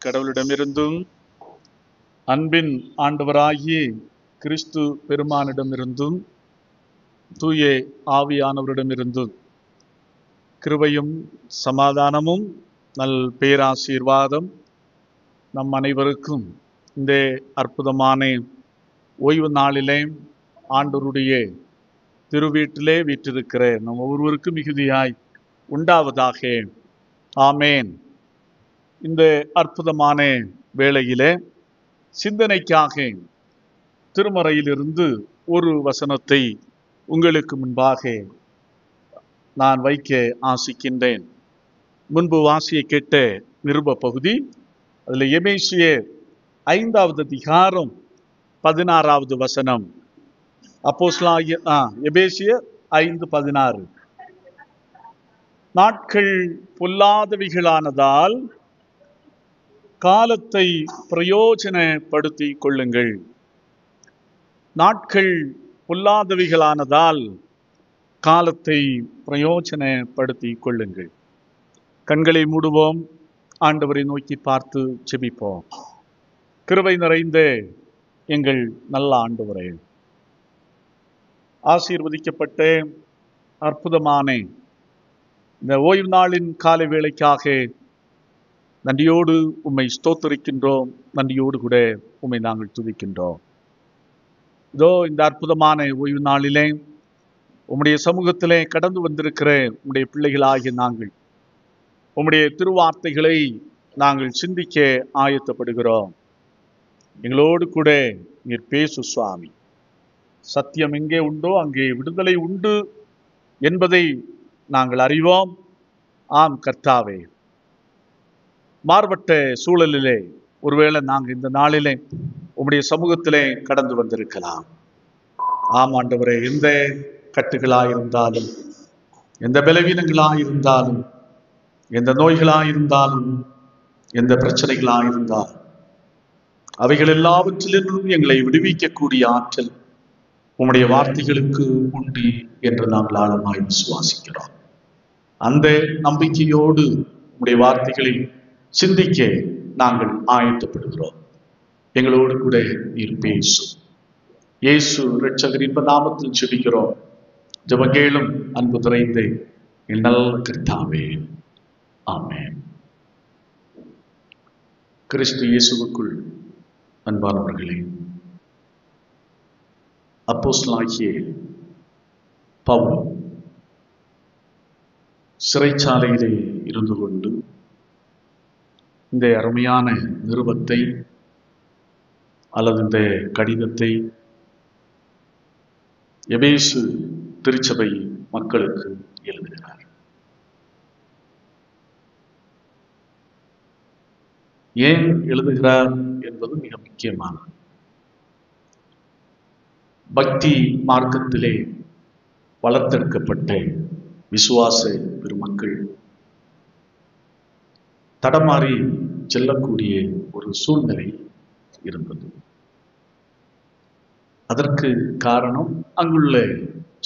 கடவுளிடமிருந்தும் அன்பின் ஆண்டவராகிய கிறிஸ்து பெருமானிடமிருந்தும் தூய ஆவியானவரிடமிருந்தும் கிருபையும் சமாதானமும் நல் பேராசீர்வாதம் நம் அனைவருக்கும் இந்த அற்புதமான ஓய்வு நாளிலே ஆண்டவருடைய திருவீட்டிலே வீற்றிருக்கிற நம் ஒவ்வொருவருக்கும் மிகுதியாய் உண்டாவதாக. ஆமேன். இந்த அற்புதமான வேளையிலே சிந்தனைக்காக திருமறையிலிருந்து ஒரு வசனத்தை உங்களுக்கு முன்பாக நான் வைக்க ஆசிக்கின்றேன். முன்பு வாசிய கேட்ட நிருப பகுதி, அதில் எபேசியர் 5வது அதிகாரம் 16வது வசனம். அப்போஸ்தலனாகிய எபேசியர் 5:16. நாட்கள் பொல்லாதவைகளானதால் காலத்தை பிரயோஜனப்படுத்திக் கொள்ளுங்கள். நாட்கள் பொல்லாதவைகளானதால் காலத்தை பிரயோஜனப்படுத்திக் கொள்ளுங்கள். கண்களை மூடுவோம், ஆண்டவரை நோக்கி பார்த்து ஜெபிப்போம். கிருபை நிறைந்த எங்கள் நல்ல ஆண்டவரே, ஆசீர்வதிக்கப்பட்ட அற்புதமான இந்த ஓய்வு நாளின் காலை வேளைக்காக நன்றியோடு உம்மை ஸ்தோத்திரிக்கின்றோம். நன்றியோடு கூட உம்மை நாங்கள் துதிக்கின்றோம். இதோ இந்த அற்புதமான ஓய்வு நாளிலே உம்முடைய சமூகத்திலே கடந்து வந்திருக்கிற உம்முடைய பிள்ளைகளாகிய நாங்கள் உம்முடைய திருவார்த்தைகளை நாங்கள் சிந்திக்க ஆயத்தப்படுகிறோம். எங்களோடு கூட நீர் பேசு சுவாமி. சத்தியம் எங்கே உண்டோ அங்கே விடுதலை உண்டு என்பதை நாங்கள் அறிவோம். ஆம் கர்த்தாவே, மாறுபட்ட சூழலிலே ஒருவேளை நாங்கள் இந்த நாளிலே உம்முடைய சமூகத்திலே கடந்து வந்திருக்கலாம். ஆம் ஆண்டவரே, எந்த கட்டுகளாயிருந்தாலும், எந்த பலவீனங்களாயிருந்தாலும், எந்த நோய்களாயிருந்தாலும், எந்த பிரச்சனைகளாயிருந்தாலும், அவைகள் எல்லாவற்றிலிருந்தும் எங்களை விடுவிக்கக்கூடிய ஆற்றல் உம்முடைய வார்த்தைகளுக்கு உண்டு என்று நாங்கள் ஆழமாய் விசுவாசிக்கிறோம். அந்த நம்பிக்கையோடு உம்முடைய வார்த்தைகளை சிந்திக்க நாங்கள் ஆயத்தப்படுகிறோம். எங்களோடு கூட நீர் பேசும். இயேசு இரட்சகர் இன்ப நாமத்தில் ஜெபிக்கிறோம். ஜெபங்கேளும் அன்பு நிறைந்த என் நல்ல கர்த்தாவே, ஆமென். கிறிஸ்து இயேசுவுக்குள் அன்பானவர்களே, அப்போஸ்தலனாகிய பவுல் சிறைச்சாலையிலே இருந்து கொண்டு இந்த அருமையான நிருபத்தை அல்லது இந்த கடிதத்தை எபேசு திருச்சபை மக்களுக்கு எழுதுகிறார். ஏன் எழுதுகிறார் என்பது மிக முக்கியமானது. பக்தி மார்க்கத்திலே வளர்த்தெடுக்கப்பட்ட விசுவாச பெருமக்கள் தடமாறி செல்லக்கூடிய ஒரு சூழ்நிலை இருந்தது. அதற்கு காரணம் அங்குள்ள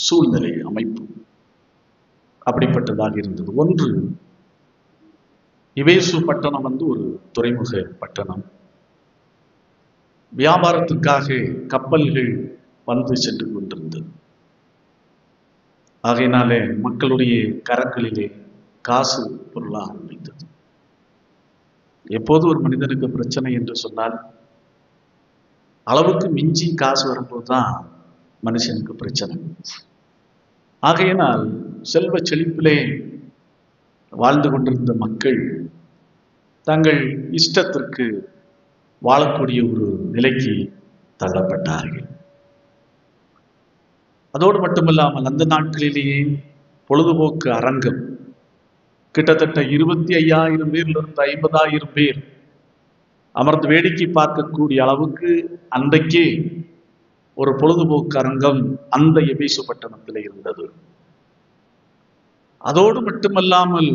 சூழ்நிலை அமைப்பு அப்படிப்பட்டதாக இருந்தது. ஒன்று, எபேசு பட்டணம் ஒரு துறைமுக பட்டணம். வியாபாரத்துக்காக கப்பல்கள் வந்து சென்று கொண்டிருந்தது. ஆகையினாலே மக்களுடைய கரங்களிலே காசு பொருளாக ஆரம்பித்தது. எப்போது ஒரு மனிதனுக்கு பிரச்சனை என்று சொன்னால், அளவுக்கு மிஞ்சி காசு வரும்போதுதான் மனுஷனுக்கு பிரச்சனை. ஆகையினால் செல்வ செழிப்பிலே வாழ்ந்து கொண்டிருந்த மக்கள் தங்கள் இஷ்டத்திற்கு வாழக்கூடிய ஒரு நிலைக்கு தள்ளப்பட்டார்கள். அதோடு மட்டுமல்லாமல் அந்த நாட்களிலேயே பொழுதுபோக்கு அரங்கம் கிட்டத்தட்ட 25,000 பேரிலிருந்து 50,000 பேர் அமர்ந்து வேடிக்கை பார்க்கக்கூடிய அளவுக்கு அன்றைக்கே ஒரு பொழுதுபோக்கு அரங்கம் அந்த எபேசு பட்டணத்தில் இருந்தது. அதோடு மட்டுமல்லாமல்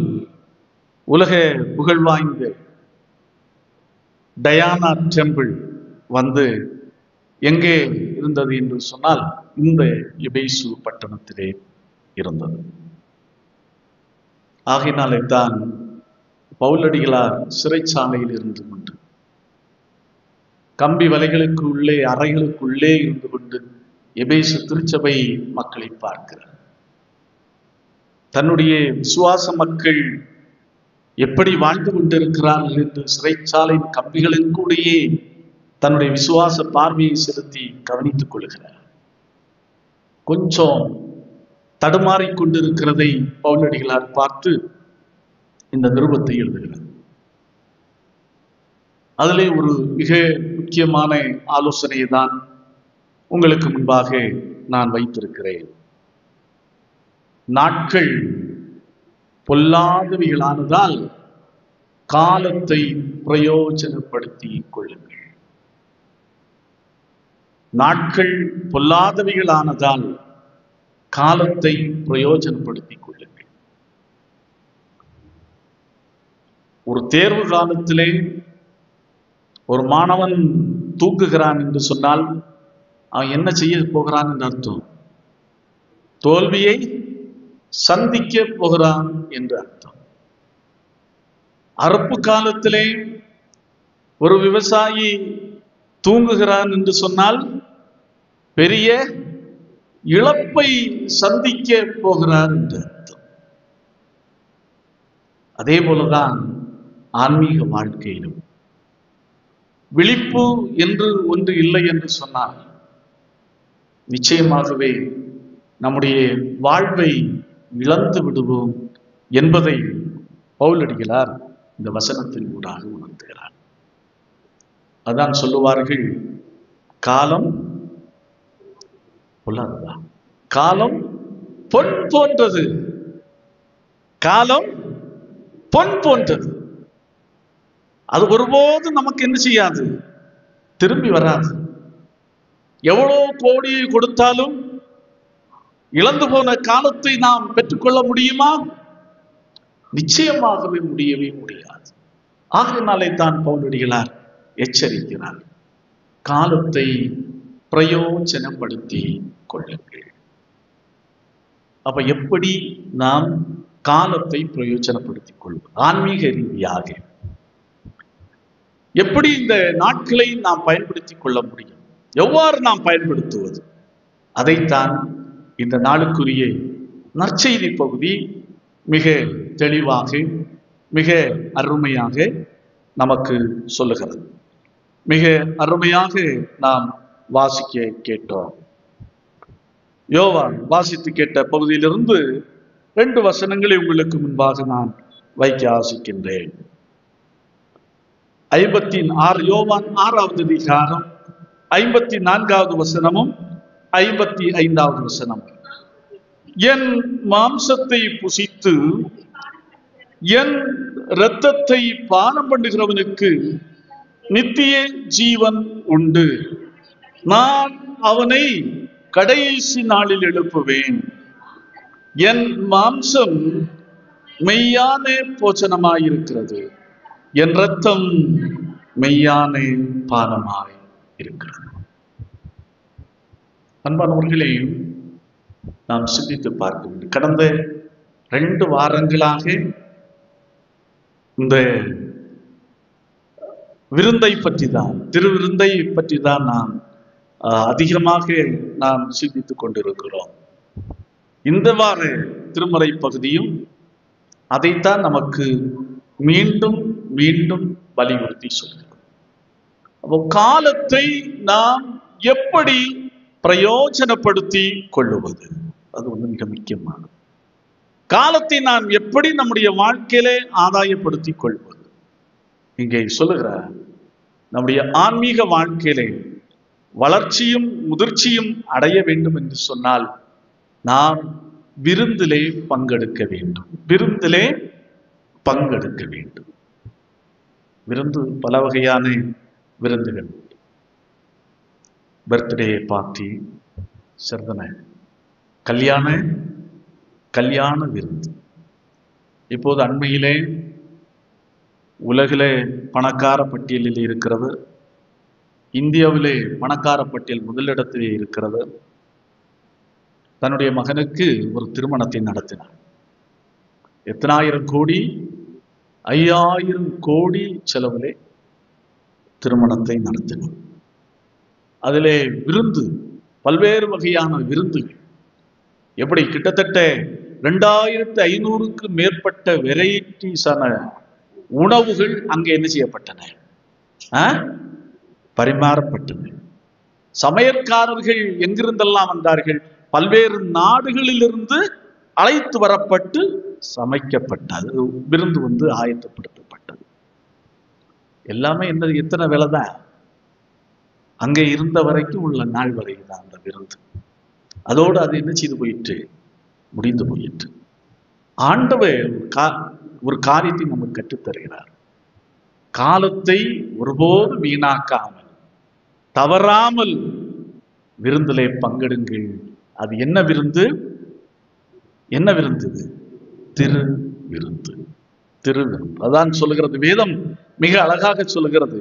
உலக புகழ் வாய்ந்த டயானா டெம்பிள் எங்கே இருந்தது என்று சொன்னால் இந்த எபேசு பட்டணத்திலே இருந்தது. ஆகையினாலே தான் பவுலடிகளார் சிறைச்சாலையில் இருந்து கொண்டு, கம்பி வலைகளுக்கு உள்ளே, அறைகளுக்குள்ளே இருந்து கொண்டு எபேசு திருச்சபை மக்களை பார்க்கிறார். தன்னுடைய விசுவாச மக்கள் எப்படி வாழ்ந்து கொண்டிருக்கிறார்கள் என்று சிறைச்சாலையின் கம்பிகளுக்கூடையே தன்னுடைய விசுவாச பார்வையை செலுத்தி கவனித்துக் கொள்கிறார். கொஞ்சம் தடுமாறிக் கொண்டிருக்கிறதை பவுலடிகளார் பார்த்து இந்த நிருபத்தை எழுதுகிறார். அதிலே ஒரு மிக முக்கியமான ஆலோசனையை தான் உங்களுக்கு முன்பாக நான் வைத்திருக்கிறேன். நாட்கள் பொல்லாதவைகளானதால் காலத்தை பிரயோஜனப்படுத்திக் கொள்ளுங்கள். நாட்கள் பொல்லாதவைகளானதால் காலத்தை பிரயோஜனப்படுத்திக் கொள்ளுங்கள். ஒரு தேர்வு காலத்திலே ஒரு மாணவன் தூக்குகிறான் என்று சொன்னால் அவன் என்ன செய்ய போகிறான் என்று அர்த்தம்? தோல்வியை சந்திக்க போகிறான் என்று அர்த்தம். அறுப்பு காலத்திலே ஒரு விவசாயி தூங்குகிறான் என்று சொன்னால் பெரிய இழப்பை சந்திக்க போகிறார் என்று அர்த்தம். அதே போலதான் ஆன்மீக வாழ்க்கையிலும் விழிப்பு என்று ஒன்று இல்லை என்று சொன்னால் நிச்சயமாகவே நம்முடைய வாழ்வை இழந்து விடுவோம் என்பதை பவுலடிகளார் இந்த வசனத்தின் ஊடாக உணர்த்துகிறார். அதான் சொல்லுவார்கள், காலம் பொல்லாததா, காலம் பொன் போன்றது, காலம் பொன் போன்றது. அது ஒருபோது நமக்கு என்ன செய்யாது, திரும்பி வராது. எவ்வளோ கோடியை கொடுத்தாலும் இழந்து போன காலத்தை நாம் பெற்றுக்கொள்ள முடியுமா? நிச்சயமாகவே முடியவே முடியாது. ஆகையினாலே தான் பவுலடிகளார் எச்சரிக்கிறார், காலத்தை பிரயோஜனப்படுத்தி கொள்ளுங்கள். அப்ப எப்படி நாம் காலத்தை பிரயோஜனப்படுத்திக் கொள்வது? ஆன்மீக ரீதியாக எப்படி இந்த நாட்களை நாம் பயன்படுத்திக் கொள்ள முடியும்? எவ்வாறு நாம் பயன்படுத்துவது? அதைத்தான் இந்த நாளுக்குரிய நற்செய்தி பகுதி மிக தெளிவாக, மிக அருமையாக நமக்கு சொல்லுகிறது. மிக அருமையாக நாம் வாசிக்க கேட்டோம். யோவான் வாசித்து கேட்ட பகுதியிலிருந்து 2 வசனங்களை உங்களுக்கு முன்பாக நான் வைக்க ஆசிக்கின்றேன். 56 யோவான் 6வது அதிகாரம் 54வது வசனமும் 55வது வசனம். என் மாம்சத்தை புசித்து என் இரத்தத்தை பானம் பண்ணுகிறவனுக்கு நித்திய ஜீவன் உண்டு. நான் அவனை கடைசி நாளில் எழுப்புவேன். என் மாம்சம் மெய்யான போஜனமாயிருக்கிறது, என் இரத்தம் மெய்யான பானமாய் இருக்கிறது. அன்பானவர்களே, நாம் சிந்தித்து பார்க்க வேண்டும். கடந்த 2 வாரங்களாக இந்த விருந்தை பற்றி தான், திருவிருந்தை பற்றி தான் நாம் அதிகமாக நாம் சிந்தித்துக் கொண்டிருக்கிறோம். இந்த வார திருமறை பகுதியும் அதைத்தான் நமக்கு மீண்டும் மீண்டும் வலியுறுத்தி சொல்கிறோம். அப்போ காலத்தை நாம் எப்படி பிரயோஜனப்படுத்தி கொள்ளுவது, அது மிக முக்கியமானது. காலத்தை நாம் எப்படி நம்முடைய வாழ்க்கையிலே ஆதாயப்படுத்திக் கொள்வது? இங்கே சொல்லுகிறார், நம்முடைய ஆன்மீக வாழ்க்கையிலே வளர்ச்சியும் முதிர்ச்சியும் அடைய வேண்டும் என்று சொன்னால் நாம் விருந்திலே பங்கெடுக்க வேண்டும். விருந்திலே பங்கெடுக்க வேண்டும். விருந்து பல வகையான விருந்துகள், பர்த்டே பார்ட்டி, சரிதானே, கல்யாண விருந்து. இப்போது அண்மையிலே உலகிலே பணக்கார பட்டியலில் இருக்கிறது, இந்தியாவிலே பணக்கார பட்டியல் முதலிடத்திலே இருக்கிறது. தன்னுடைய மகனுக்கு ஒரு திருமணத்தை நடத்தினார். எத்தனாயிரம் கோடி 5000 கோடி செலவிலே திருமணத்தை நடத்தினார். அதிலே விருந்து, பல்வேறு வகையான விருந்துகள், எப்படி கிட்டத்தட்ட 2500க்கு மேற்பட்ட வெரைட்டிஸான உணவுகள் அங்கே என்ன செய்யப்பட்டன, பரிமாறப்பட்டன. சமையற்காரர்கள் எங்கிருந்தெல்லாம் வந்தார்கள்? பல்வேறு நாடுகளிலிருந்து அழைத்து வரப்பட்டு சமைக்கப்பட்டது, விருந்து ஆயத்தப்படுத்தப்பட்டது. எல்லாமே என்ன, எத்தனை வேலை தான், அங்கே இருந்த வரைக்கும் உள்ள நாள் வரை தான் அந்த விருந்து. அதோடு அது என்ன செய்து போயிட்டு, முடிந்து போயிட்டு. ஆண்டவர் ஒரு காரியத்தை நமக்கு கற்றுத்தருகிறார். காலத்தை ஒருபோது வீணாக்காமல் தவறாமல் விருந்திலே பங்கெடுங்கள். அது என்ன விருந்து? என்ன விருந்து? திரு விருந்து. திருவிருந்து. அதான் சொல்லுகிறது வேதம், மிக அழகாக சொல்லுகிறது.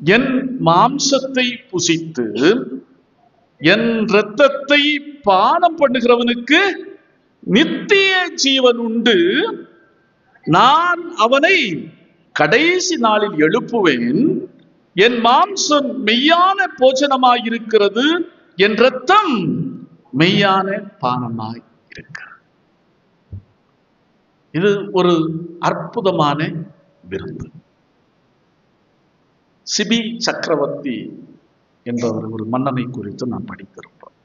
என் மாம்சத்தை புசித்து என் இரத்தத்தை பானம் பண்ணுகிறவனுக்கு நித்திய ஜீவன் உண்டு, நான் அவனை கடைசி நாளில் எழுப்புவேன். என் மாம்சம் மெய்யான போஜனமாயிருக்கிறது, என் இரத்தம் மெய்யான பானமாய் இருக்கிறது. இது ஒரு அற்புதமான விருந்து. சிபி சக்கரவர்த்தி என்பவர் ஒரு மன்னனை குறித்து நாம் படித்திருப்போம்.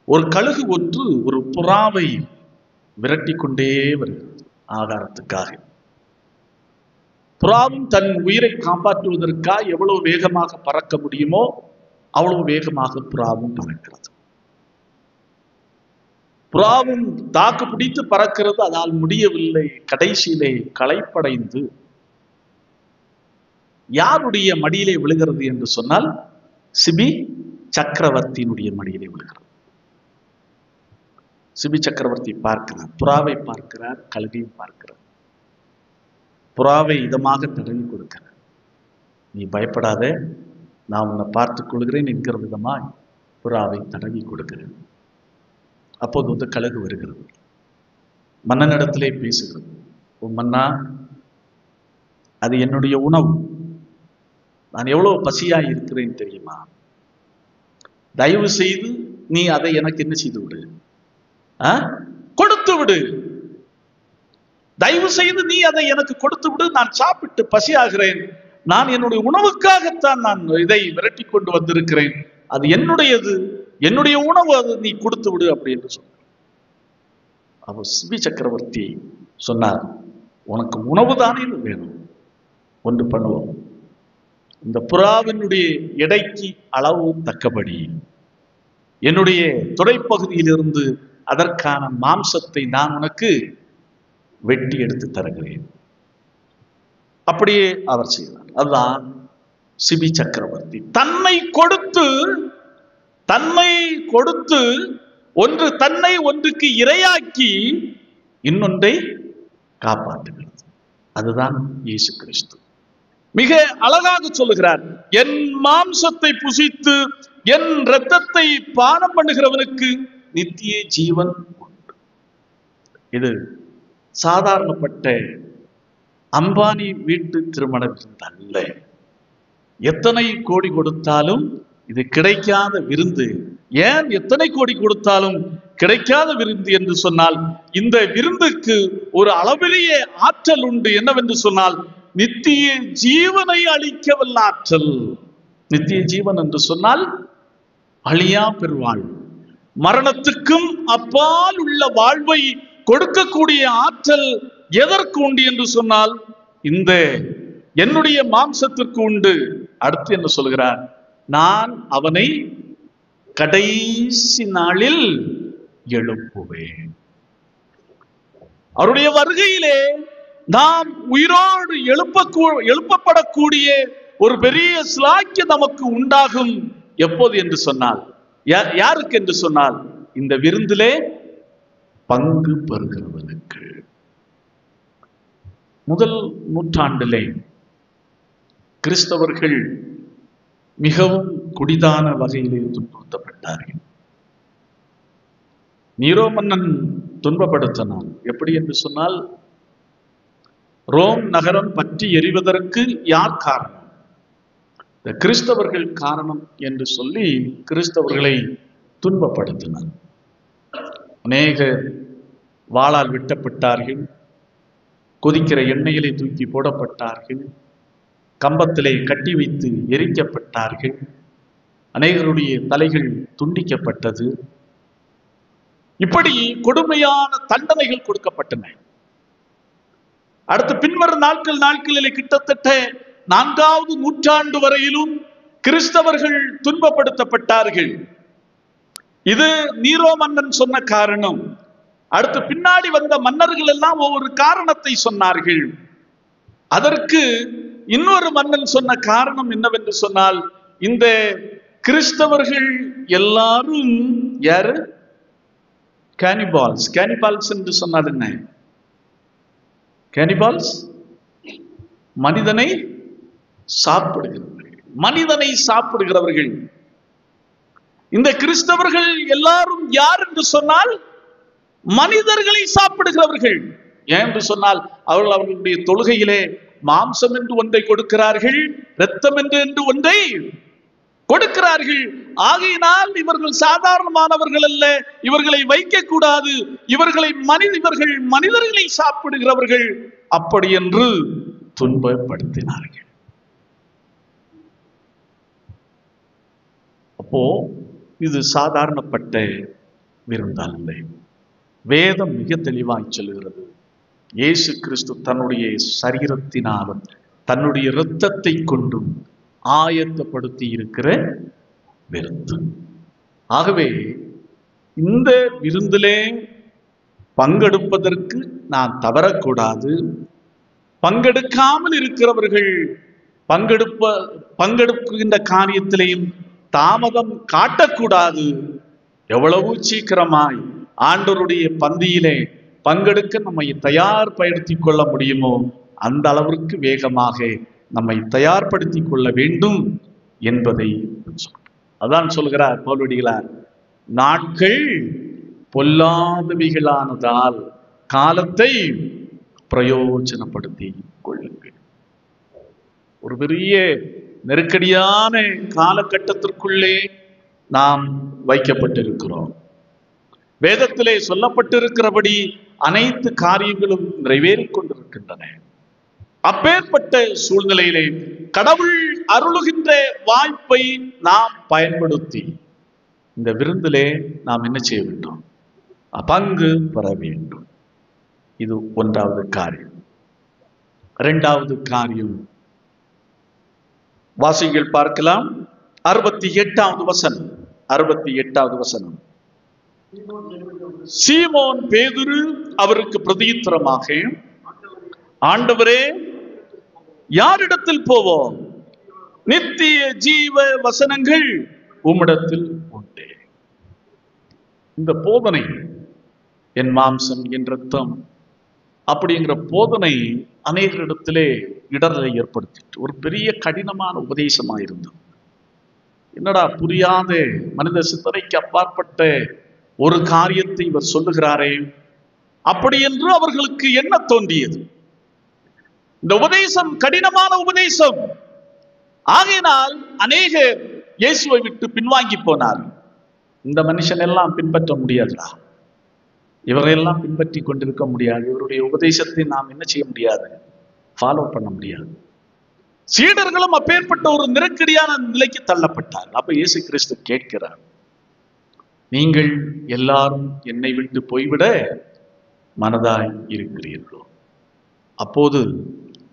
ஒரு கழுகு ஒன்று ஒரு புறாவை விரட்டி கொண்டே வருகிறது ஆகாரத்துக்காக. புறாவும் தன் உயிரை காப்பாற்றுவதற்காக எவ்வளவு வேகமாக பறக்க முடியுமோ அவ்வளவு வேகமாக புறாவும் பறக்கிறது. புறாவும் தாக்கு பிடித்து பறக்கிறது, அதால் முடியவில்லை. கடைசியிலே களைப்படைந்து யாருடைய மடியிலே விழுகிறது என்று சொன்னால் சிபி சக்கரவர்த்தியினுடைய மடியிலே விழுகிறது. சிபி சக்கரவர்த்தி பார்க்கிறார், புறாவை பார்க்கிறார், கழுகையும் பார்க்கிறார். புறாவை இதமாக தடவி கொடுக்கிறார். நீ பயப்படாத, நான் உன்னை பார்த்துக் கொள்கிறேன் என்கிற விதமாய் புறாவை தடவி கொடுக்கிறேன். அப்போது கழுகு வருகிறது, மன்னனிடத்திலே பேசுகிறது. ஓ மன்னா, அது என்னுடைய உணவு, நான் எவ்வளவு பசியாய் இருக்கிறேன் தெரியுமா? தயவு செய்து நீ அதை எனக்கு என்ன செய்து விடு, கொடுத்து விடு. தயவு செய்து நீ அதை எனக்கு கொடுத்து விடு, நான் சாப்பிட்டு பசியாகிறேன். நான் என்னுடைய உணவுக்காகத்தான் நான் இதை விரட்டி கொண்டு வந்திருக்கிறேன். அது என்னுடையது, என்னுடைய உணவு, அது நீ கொடுத்து விடு அப்படி என்று சொன்னார். அவர் சிபி சக்கரவர்த்தி சொன்னார், உனக்கு உணவு தானே வேணும், ஒன்று பண்ணுவோம். இந்த புறாவினுடைய எடைக்கு அளவு தக்கபடி என்னுடைய துடைப்பகுதியிலிருந்து அதற்கான மாம்சத்தை நான் உனக்கு வெட்டி எடுத்து தருகிறேன். அப்படியே அவர் செய்தார். அதுதான் சிபி சக்கரவர்த்தி தன்னை கொடுத்து ஒன்று தன்னை ஒன்றுக்கு இரையாக்கி இன்னொன்றை காப்பாற்றுகிறது. அதுதான் இயேசு கிறிஸ்து. மிக அழகாக சொல்லுகிறார், என் மாம்சத்தை புசித்து என் இரத்தத்தை பானம் பண்ணுகிறவனுக்கு நித்திய ஜீவன் உண்டு. இது சாதாரணப்பட்ட அம்பானி வீட்டு திருமண விருந்து அல்ல. எத்தனை கோடி கொடுத்தாலும் இது கிடைக்காத விருந்து. ஏன் எத்தனை கோடி கொடுத்தாலும் கிடைக்காத விருந்து என்று சொன்னால், இந்த விருந்துக்கு ஒரு அளவிலேயே ஆற்றல் உண்டு. என்னவென்று சொன்னால், நித்திய ஜீவனை அளிக்க வல்ல ஆற்றல். நித்திய ஜீவன் என்று சொன்னால் அழியா பெருவாழ்வு, மரணத்துக்கும் அப்பால் உள்ள வாழ்வை கொடுக்கக்கூடிய ஆற்றல் எதற்கு உண்டு என்று சொன்னால் இந்த என்னுடைய மாம்சத்திற்கு உண்டு. அடுத்து என்ன சொல்கிறார்? நான் அவனை கடைசி நாளில் எழுப்புவேன். அவருடைய வருகையிலே நாம் உயிரோடு எழுப்பப்படக்கூடிய ஒரு பெரிய சிலாக்கியம் நமக்கு உண்டாகும். எப்போது என்று சொன்னால், யாருக்கு என்று சொன்னால், இந்த விருந்திலே பங்கு பெறுகிறவனுக்கு. முதல் நூற்றாண்டிலே கிறிஸ்தவர்கள் மிகவும் குடிதான வகையிலே துன்புறுத்தப்பட்டார்கள். நீரோ மன்னன் துன்பப்படுத்தினான். எப்படி என்று சொன்னால், ரோம் நகரம் பற்றி எரிவதற்கு யார் காரணம்? இந்த கிறிஸ்தவர்கள் காரணம் என்று சொல்லி கிறிஸ்தவர்களை துன்பப்படுத்தினார். அநேக வாளால் வெட்டப்பட்டார்கள், கொதிக்கிற எண்ணெயிலே தூக்கி போடப்பட்டார்கள், கம்பத்திலே கட்டி வைத்து எரிக்கப்பட்டார்கள், அநேகருடைய தலைகள் துண்டிக்கப்பட்டது. இப்படி கொடுமையான தண்டனைகள் கொடுக்கப்பட்டன. அடுத்து பின்வரும் நாட்களிலே கிட்டத்தட்ட 4வது நூற்றாண்டு வரையிலும் கிறிஸ்தவர்கள் துன்பப்படுத்தப்பட்டார்கள். இது நீரோ மன்னன் சொன்ன காரணம். அடுத்து பின்னாடி வந்த மன்னர்கள் எல்லாம் ஒவ்வொரு காரணத்தை சொன்னார்கள். அதற்கு இன்னொரு மன்னன் சொன்ன காரணம் என்னவென்று சொன்னால், இந்த கிறிஸ்தவர்கள் எல்லாரும் யாரு? கேனிபால்ஸ். கேனிபால்ஸ் என்று சொன்னால் என்ன? கேனிபால்ஸ் மனிதனை சாப்பிடுகிறவர்கள். மனிதனை சாப்பிடுகிறவர்கள். இந்த கிறிஸ்தவர்கள் எல்லாரும் யார் என்று சொன்னால், மனிதர்களை சாப்பிடுகிறவர்கள். ஏன் என்று சொன்னால், அவர்களுடைய தொழுகையிலே மாம்சம் என்று ஒன்றை கொடுக்கிறார்கள், இரத்தம் என்று ஒன்றை கொடுக்கிறார்கள். ஆகையினால் இவர்கள் சாதாரணமானவர்கள் அல்ல, இவர்களை வைக்க கூடாது, இவர்கள் மனிதர்களை சாப்பிடுகிறவர்கள், அப்படி என்று துன்பப்படுத்தினார்கள். அப்போ இது சாதாரணப்பட்ட விருந்தல்ல. வேதம் மிக தெளிவாய் சொல்லுகிறது, இயேசு கிறிஸ்து தன்னுடைய சரீரத்தினாலும் தன்னுடைய இரத்தத்தை கொண்டும் ஆயத்தப்படுத்தி இருக்கிற விருந்து. ஆகவே இந்த விருந்திலே பங்கெடுப்பதற்கு நான் தவறக்கூடாது. பங்கெடுக்காமல் இருக்கிறவர்கள் பங்கெடுக்கின்ற காரியத்திலேயும் தாமதம் காட்டக்கூடாது. எவ்வளவு சீக்கிரமாய் ஆண்டவருடைய பந்தியிலே பங்கெடுக்க நம்மை தயார்படுத்திக் கொள்ள முடியுமோ அந்த அளவிற்கு வேகமாக நம்மை தயார்படுத்திக் கொள்ள வேண்டும் என்பதை அதான் சொல்கிறார் பவுலடிகளார். நாட்கள் பொல்லாதவைகளானதால் காலத்தை பிரயோஜனப்படுத்தி கொள்ளுங்கள். ஒரு பெரிய நெருக்கடியான காலகட்டத்திற்குள்ளே நாம் வைக்கப்பட்டிருக்கிறோம். வேதத்திலே சொல்லப்பட்டிருக்கிறபடி அனைத்து காரியங்களும் நிறைவேறிக் கொண்டிருக்கின்றன. அப்பேற்பட்ட சூழ்நிலையிலே கடவுள் அருளுகின்ற வாய்ப்பை நாம் பயன்படுத்தி இந்த விருந்திலே நாம் என்ன செய்ய வேண்டும்? பங்கு பெற வேண்டும். இது 1வது காரியம். 2வது காரியம் வாசிகள் பார்க்கலாம். 68வது வசனம். 68வது வசனம். சீமோன் பேதுரு அவருக்கு பிரதியுத்தரமாக, ஆண்டவரே, யாரிடத்தில் போவோம்? நித்திய ஜீவ வசனங்கள் உம்மிடத்தில் உண்டு. இந்த போதனை, என் மாம்சம் என் ரத்தம் அப்படிங்கிற போதனை அநேகரிடத்திலே இடரலை ஏற்படுத்திட்டு ஒரு பெரிய கடினமான உபதேசமாயிருந்தது. என்னடா புரியாத மனித சிந்தனைக்கு அப்பாற்பட்ட ஒரு காரியத்தை இவர் சொல்லுகிறாரே, அப்படி என்று அவர்களுக்கு என்ன தோன்றியது? இந்த உபதேசம் கடினமான உபதேசம். ஆகையினால் அநேகர் இயேசுவை விட்டு பின்வாங்கி போனார். இந்த மனுஷன் எல்லாம் பின்பற்ற முடியாதுடா, இவரையெல்லாம் பின்பற்றி கொண்டிருக்க முடியாது, இவருடைய உபதேசத்தை நாம் என்ன செய்ய முடியாது, ஃபாலோ பண்ண முடியாது. சீடர்களும் அப்பேற்பட்ட ஒரு நெருக்கடியான நிலைக்கு தள்ளப்பட்டார். அப்ப இயேசு கிறிஸ்து கேட்கிறார், நீங்கள் எல்லாரும் என்னை விட்டு போய்விட மனதாய் இருக்கிறீர்களோ? அப்போது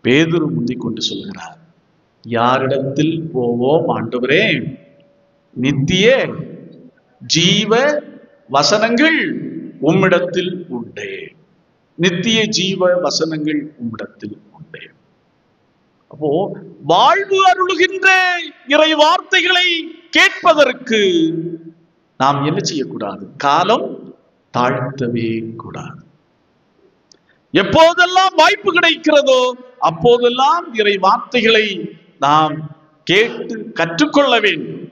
பேதுரு முந்திக் கொண்டு சொல்கிறார், யாரிடத்தில் போவோம் ஆண்டவரே? நித்திய ஜீவ வசனங்கள் உம்மிடத்தில் உண்டே. நித்திய ஜீவ வசனங்கள் உம்மிடத்தில் உண்டே. அப்போ வாழ்வு அருளுகின்ற இறை வார்த்தைகளை கேட்பதற்கு நாம் என்ன செய்யக்கூடாது? காலம் தாழ்த்தவே கூடாது. எப்போதெல்லாம் வாய்ப்பு கிடைக்கிறதோ அப்போதெல்லாம் இறை வார்த்தைகளை நாம் கேட்டு கற்றுக்கொள்ள வேண்டும்.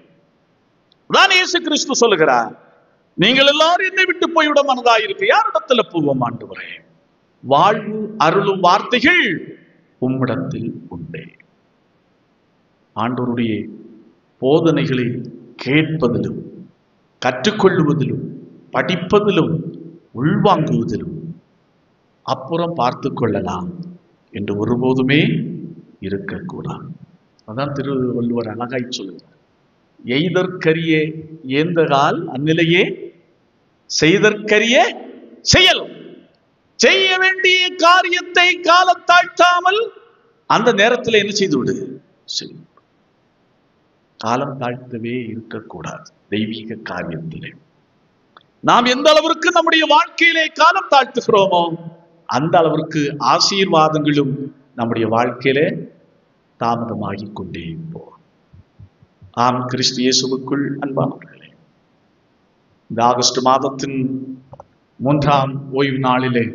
தான் இயேசு கிறிஸ்து சொல்லுகிறார், நீங்கள் எல்லாரும் என்னை விட்டு போய்விட மனதாயிருக்கு. யாரிடத்துல போவோம் ஆண்டவரே? வாழ்வு அருளும் வார்த்தைகள் உம்மிடத்தில் உண்டே. ஆண்டவருடைய போதனைகளை கேட்பதிலும் கற்றுக்கொள்ளுவதிலும் படிப்பதிலும் உள்வாங்குவதிலும் அப்புறம் பார்த்து கொள்ளலாம் என்று ஒருபோதுமே இருக்கக்கூடாது. அதான் திருவள்ளுவர் அழகாய் சொல்லுகிறார், எய்தற்கரிய ஏந்தகால் அந்நிலையே செய்தற்கரிய செயல். செய்ய வேண்டிய காரியத்தை காலத்தாழ்த்தாமல் அந்த நேரத்தில் என்ன செய்து விடு, காலம் தாழ்த்தவே இருக்கக்கூடாது. தெய்வீக காரியத்திலே நாம் எந்த அளவிற்கு நம்முடைய வாழ்க்கையிலே காலம் தாழ்த்துகிறோமோ அந்த அளவிற்கு ஆசீர்வாதங்களும் நம்முடைய வாழ்க்கையிலே தாமதமாகிக் கொண்டே போகும். ஆம், கிறிஸ்து இயேசுவுக்குள் அன்பானவர்களே, இந்த ஆகஸ்ட் மாதத்தின் 3ஆம் ஓய்வு நாளிலே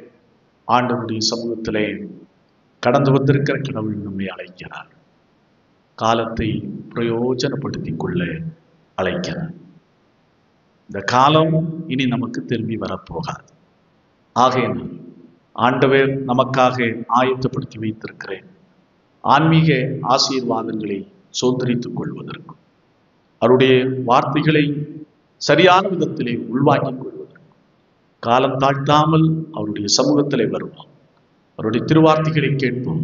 ஆண்டவருடைய சமூகத்திலே கடந்து வந்திருக்கிற கடவுள் நம்மை அழைக்கிறார். காலத்தை பிரயோஜனப்படுத்திக் கொள்ள அழைக்கிறார். இந்த காலம் இனி நமக்கு திரும்பி வரப்போகாது. ஆகையினால் ஆண்டவர் நமக்காக ஆயத்தப்படுத்தி வைத்திருக்கிறேன் ஆன்மீக ஆசீர்வாதங்களை சுதந்திரித்துக் கொள்வதற்கும் அவருடைய வார்த்தைகளை சரியான விதத்திலே உள்வாங்கிக் கொள்வதற்கும் காலம் தாழ்த்தாமல் அவருடைய சமூகத்திலே வருவோம். அவருடைய திருவார்த்தைகளை கேட்போம்,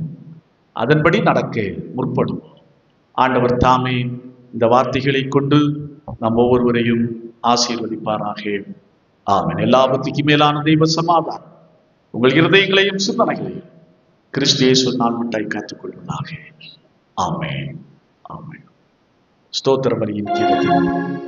அதன்படி நடக்க முற்படுவோம். ஆண்டவர் தாமே இந்த வார்த்தைகளை கொண்டு நம் ஒவ்வொருவரையும் ஆசீர்வதிப்பாராக. ஆமென். எல்லாவற்றுக்கும் மேலான தெய்வ சமாதானம் உங்கள் இருதயங்களையும் சிந்தனைகளையும் கிறிஸ்து இயேசு நாள்மட்டாய் காத்துக் கொள்வதாக. ஆமென். ஆமென். ஸ்தோத்திர பலியின் கீதத்தில்